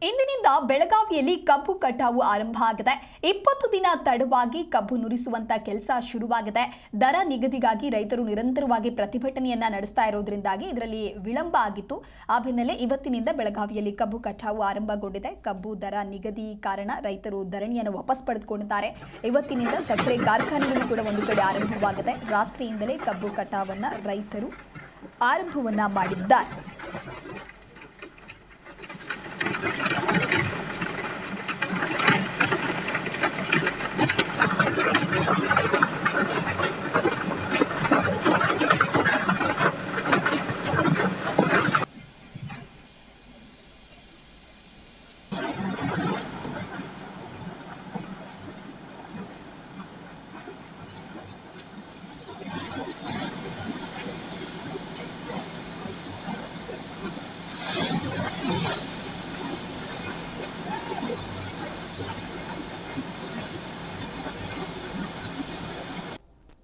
ಇಂದಿನಿಂದ ಬೆಳಗಾವಿಯಲ್ಲಿ ಕಬ್ಬು ಕಟಾವು ಆರಂಭ ಆಗಿದೆ. 20 ದಿನ ತಡವಾಗಿ ಕಬ್ಬು ನುರಿಸುವಂತ ಕೆಲಸ ಶುರುವಾಗಿದೆ. ದರ ನಿಗದಿಗಾಗಿ ರೈತರು ನಿರಂತರವಾಗಿ ಪ್ರತಿಭಟನೆಯನ್ನ ನಡೆಸ್ತಾ ಇರೋದ್ರಿಂದಾಗಿ ಇದರಲ್ಲಿ ವಿಳಂಬ ಆಗಿತ್ತು. ಆ ಬೆನ್ನಲ್ಲೇ ಇವತ್ತಿನಿಂದ ಬೆಳಗಾವಿಯಲ್ಲಿ ಕಬ್ಬು ಕಟಾವು ಆರಂಭಗೊಂಡಿದೆ. ಕಬ್ಬು ದರ ನಿಗದಿ ಕಾರಣ ರೈತರು ಧರಣಿಯನ್ನು ವಾಪಸ್ ಪಡೆದುಕೊಂಡಿದ್ದಾರೆ. ಇವತ್ತಿನಿಂದ ಸಕ್ಕರೆ ಕಾರ್ಖಾನೆಗಳು ಕೂಡ ಒಂದು ಕಡೆ ಆರಂಭವಾಗಿದೆ. ರಾತ್ರಿಯಿಂದಲೇ ಕಬ್ಬು ಕಟಾವನ್ನ ರೈತರು ಆರಂಭವನ್ನ ಮಾಡಿದ್ದಾರೆ.